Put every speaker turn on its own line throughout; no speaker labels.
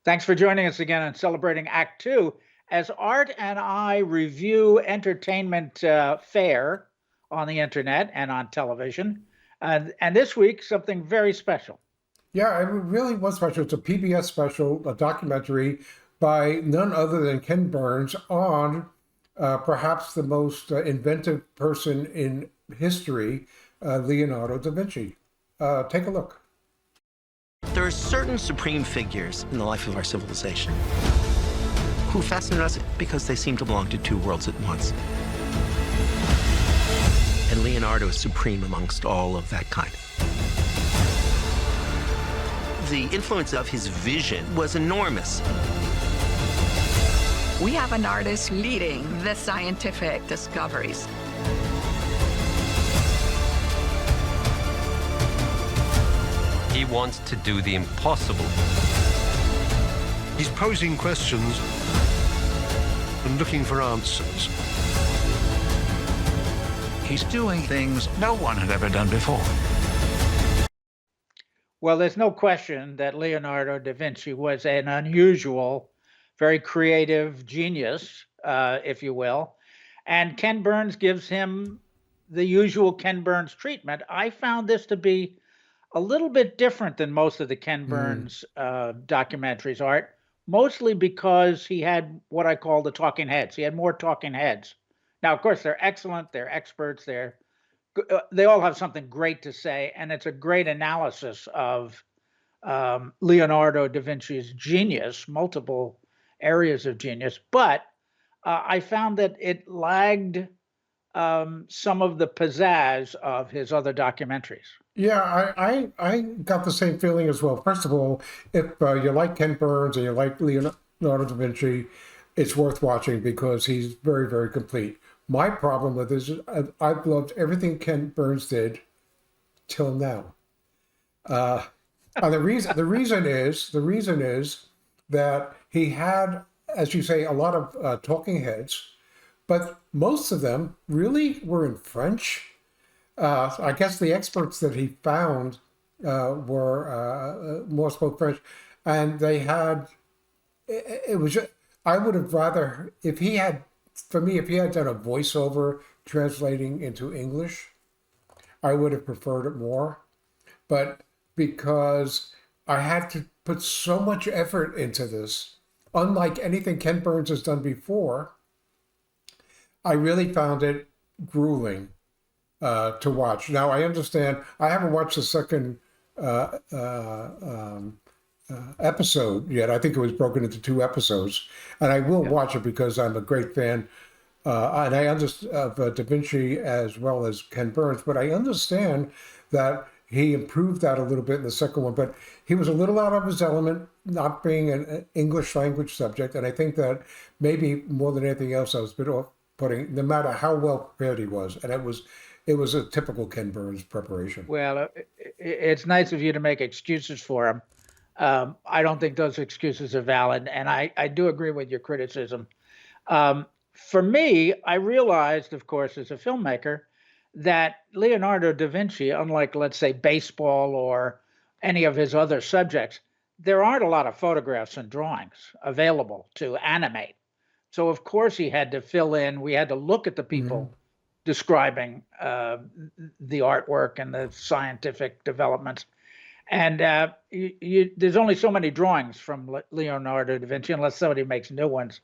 Thanks for joining us again on Celebrating Act Two as Art and I review entertainment fare on the internet and on television. And this week, something very special.
Yeah, it really was special. It's a PBS special, a documentary by none other than Ken Burns on perhaps the most inventive person in history, Leonardo da Vinci. Take a look.
There are certain supreme figures in the life of our civilization who fascinate us because they seem to belong to two worlds at once. And Leonardo is supreme amongst all of that kind. The influence of his vision was enormous.
We have an artist leading the scientific discoveries.
He wants to do the impossible.
He's posing questions and looking for answers.
He's doing things no one had ever done before.
Well, there's no question that Leonardo da Vinci was an unusual, very creative genius, if you will. And Ken Burns gives him the usual Ken Burns treatment. I found this to be a little bit different than most of the Ken Burns documentaries, Art, mostly because he had what I call the talking heads. He had more talking heads. Now, of course, they're excellent. They're experts. They all have something great to say, and it's a great analysis of Leonardo da Vinci's genius, multiple areas of genius. But I found that it lagged some of the pizzazz of his other documentaries.
Yeah, I got the same feeling as well. First of all, if you like Ken Burns and you like Leonardo da Vinci, it's worth watching because he's very, very complete. My problem with this is I've loved everything Ken Burns did till now. And the reason is that he had, as you say, a lot of talking heads, but most of them really were in French. I guess the experts that he found were more spoke French, and they had. It was. I would have rather if he had, for me, if he had done a voiceover translating into English, I would have preferred it more. But because I had to put so much effort into this, unlike anything Ken Burns has done before, I really found it grueling to watch. Now, I understand, I haven't watched the second episode yet. I think it was broken into two episodes, and I will watch it because I'm a great fan. And I understand of Da Vinci as well as Ken Burns, but I understand that he improved that a little bit in the second one, but he was a little out of his element, not being an English language subject. And I think that maybe more than anything else, I was a bit off-putting, no matter how well prepared he was. And it was a typical Ken Burns preparation.
Well, it's nice of you to make excuses for him. I don't think those excuses are valid, and I do agree with your criticism. For me, I realized, of course, as a filmmaker, that Leonardo da Vinci, unlike, let's say, baseball or any of his other subjects, there aren't a lot of photographs and drawings available to animate. So, of course, he had to fill in, we had to look at the people describing the artwork and the scientific developments. And there's only so many drawings from Leonardo da Vinci unless somebody makes new ones.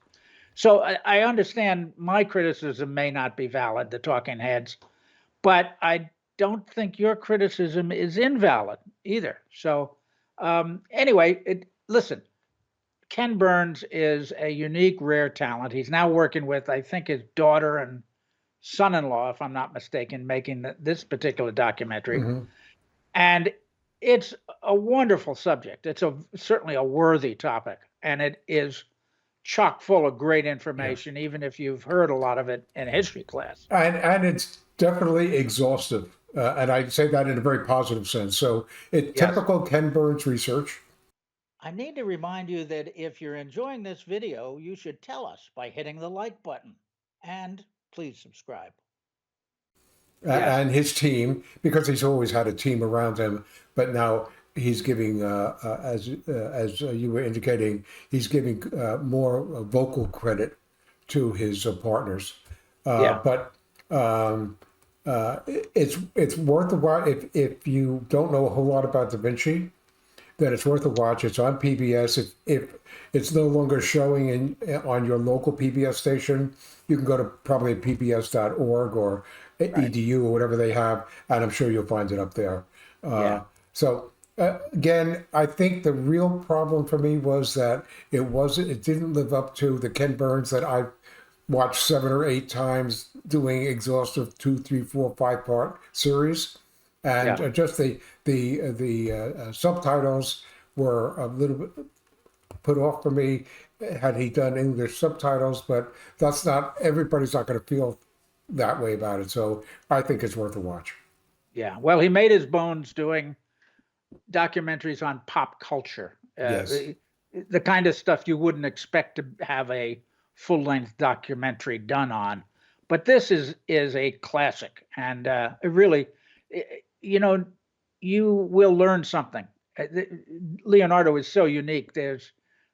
So I understand my criticism may not be valid, the talking heads, but I don't think your criticism is invalid either. So anyway, listen, Ken Burns is a unique, rare talent. He's now working with, I think, his daughter and son-in-law, if I'm not mistaken, making this particular documentary. And it's a wonderful subject. It's certainly a worthy topic, and it is chock full of great information, even if you've heard a lot of it in history class.
And it's definitely exhaustive. And I say that in a very positive sense. So it's typical Ken Burns research.
I need to remind you that if you're enjoying this video, you should tell us by hitting the like button. And please subscribe.
And his team, because he's always had a team around him, but now he's giving, as you were indicating, he's giving more vocal credit to his partners.
Yeah.
But it's worth a while if you don't know a whole lot about Da Vinci. Then it's worth a watch. It's on PBS. If it's no longer showing on your local PBS station, you can go to probably pbs.org or edu or whatever they have, and I'm sure you'll find it up there. So again, I think the real problem for me was that it didn't live up to the Ken Burns that I watched 7 or 8 times doing exhaustive 2, 3, 4, 5-part series. And just the subtitles were a little bit put off for me had he done English subtitles, but everybody's not going to feel that way about it. So I think it's worth a watch.
Yeah. Well, he made his bones doing documentaries on pop culture.
Yes.
The kind of stuff you wouldn't expect to have a full-length documentary done on. But this is a classic, and it really, you will learn something. Leonardo is so unique. There's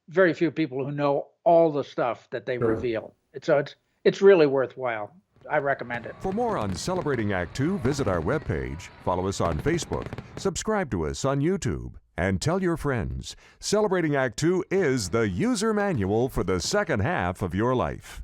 very few people who know all the stuff that they reveal. So it's really worthwhile. I recommend it.
For more on Celebrating Act Two, visit our webpage, follow us on Facebook, subscribe to us on YouTube, and tell your friends. Celebrating Act Two is the user manual for the second half of your life.